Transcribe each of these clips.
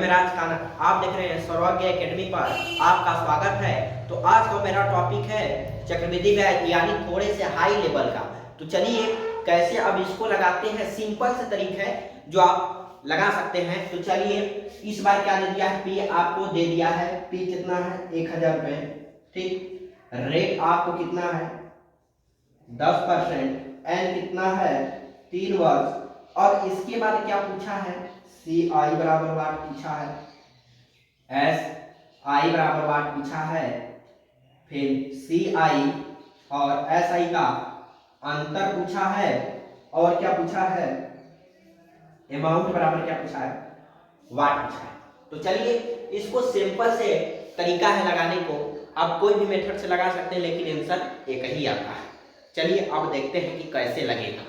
राज खान, आप देख रहे हैं सौभाग्य एकेडमी पर आपका स्वागत है। तो आज का मेरा टॉपिक है चक्रवृद्धि ब्याज यानी थोड़े से हाई लेवल का। तो चलिए कैसे अब इसको लगाते हैं, सिंपल से तरीका है जो आप लगा सकते हैं। तो चलिए इस बार क्या दे दिया है, पी आपको दे दिया है, पी कितना है 1000 रुपए, ठीक। रेट आपको कितना है 10%, एन कितना है 3 वर्ष, और इसके बाद क्या पूछा है सी आई बराबर वाट पूछा है, एस आई बराबर वाट पूछा है, फिर सी आई और एस आई का अंतर पूछा है, और क्या पूछा है अमाउंट बराबर क्या पूछा है वाट पूछा है। तो चलिए इसको सिंपल से तरीका है लगाने को, आप कोई भी मेथड से लगा सकते हैं लेकिन आंसर एक ही आता है। चलिए अब देखते हैं कि कैसे लगेगा।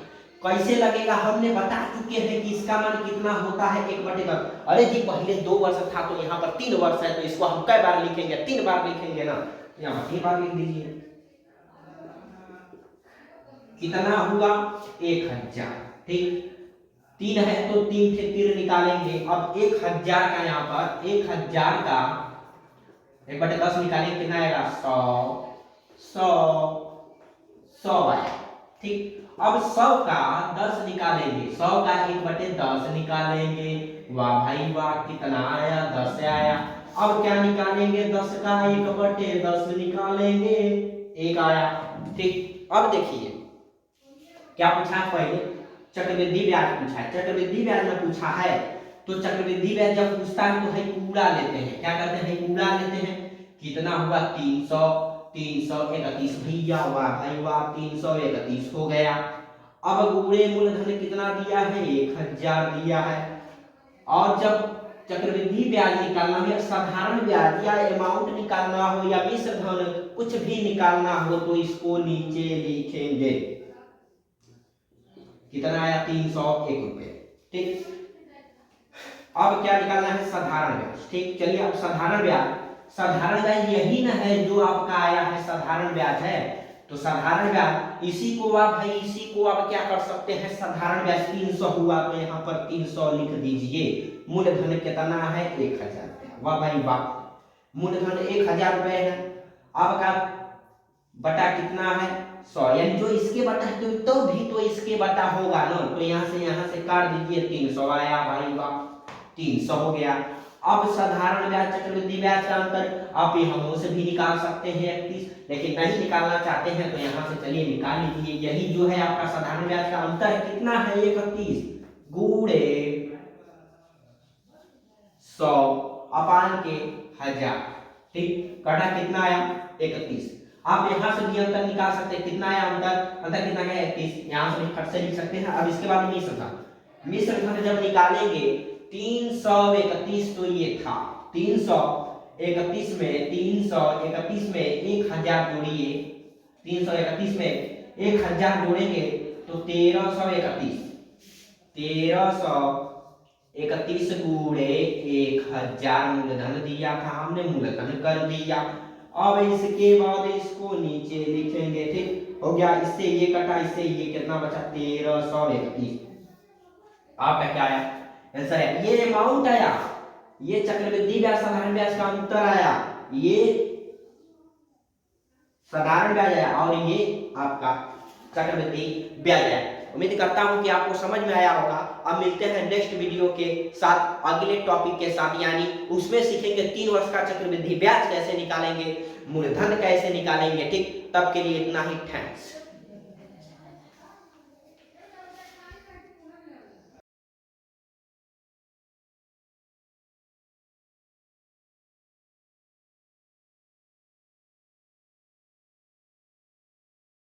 कैसे लगेगा हमने बता चुके हैं कि इसका मान कितना होता है 1/10। अरे जी पहले 2 वर्ष था तो यहाँ पर 3 वर्ष है, तो इसको हम कई बार लिखेंगे 3 बार लिखेंगे ना, यहाँ 3 बार लिख दीजिए। कितना हुआ 1000, ठीक। 3 है तो 3 से 3 निकालेंगे। अब 1000 का यहाँ पर 1000 का 1/10 निकालेंगे, कितना आएगा 100 आया, ठीक। अब 100 का 10 निकालेंगे, 100 का 1/10 निकालेंगे, वाह भाई वाह कितना आया 10 आया। अब क्या निकालेंगे 10 का 1/10 निकालेंगे, 1 आया, ठीक। अब देखिए क्या पूछा है, पहले चक्रवृद्धि ब्याज पूछा है। चक्रवृद्धि ब्याज में पूछा है तो चक्रवृद्धि ब्याज जब पूछता है तो है पूरा लेते हैं, क्या करते हैं पूरा लेते हैं। कितना हुआ 331 भैया, वाह भाई वाह 331 हो गया। अब गुणे मूलधन कितना दिया है 1000 दिया है। और जब चक्रवृद्धि ब्याज निकालना हो, साधारण ब्याज या अमाउंट निकालना हो या मिश्र धन कुछ भी निकालना हो तो इसको नीचे लिखेंगे। कितना आया 301 रुपए, ठीक। अब क्या निकालना है साधारण ब्याज, ठीक। चलिए अब साधारण ब्याज यही ना है जो आपका आया है साधारण ब्याज है। तो साधारण ब्याज इसी को आप क्या कर सकते हैं, साधारण ब्याज 300 हुआ तो यहाँ पर 300 लिख दीजिए। मूलधन कितना है 1000 रुपया, वाह भाई वाह, मूलधन 1000 रुपए है। आपका बटा कितना है 100, यानी जो इसके बटा है तो भी तो इसके बटा होगा ना, तो यहाँ से काट दीजिए 300 आया भाई वाह, 300 हो गया। अब साधारण ब्याज चक्रवृद्धि ब्याज का अंतर आप यहाँ से भी निकाल सकते हैं 31, लेकिन नहीं निकालना चाहते हैं तो यहाँ से चलिए निकाल लीजिए। यही जो है आपका साधारण ब्याज का अंतर कितना है 31 गुणे 100 अपान के 1000, ठीक। कटा कितना आया 31। आप यहाँ से भी अंतर निकाल सकते हैं, कितना आया अंतर कितना गया 31, यहाँ से भी खट से लिख सकते हैं। अब इसके बाद मिश्र धन जब निकालेंगे 331 तो ये था 331 में 1000 जोड़िए, 331 में 1000 जोड़ेंगे तो 1331 गुणे 1000 मूलधन दिया था हमने, मूलधन कर दिया। अब इसके बाद इसको नीचे लिखेंगे, ठीक हो गया। इससे ये कटा, इससे ये कितना बचा 1331। आपका क्या आया आंसर है, ये अमाउंट आया, ये चक्रवृद्धि ब्याज साधारण ब्याज का अंतर आया, ये साधारण ब्याज आया और ये आपका चक्रवृद्धि ब्याज आया। उम्मीद करता हूं कि आपको समझ में आया होगा। अब मिलते हैं नेक्स्ट वीडियो के साथ अगले टॉपिक के साथ, यानी उसमें सीखेंगे 3 वर्ष का चक्रवृद्धि ब्याज कैसे निकालेंगे, मूलधन कैसे निकालेंगे, ठीक। तब के लिए इतना ही, थैंक्स।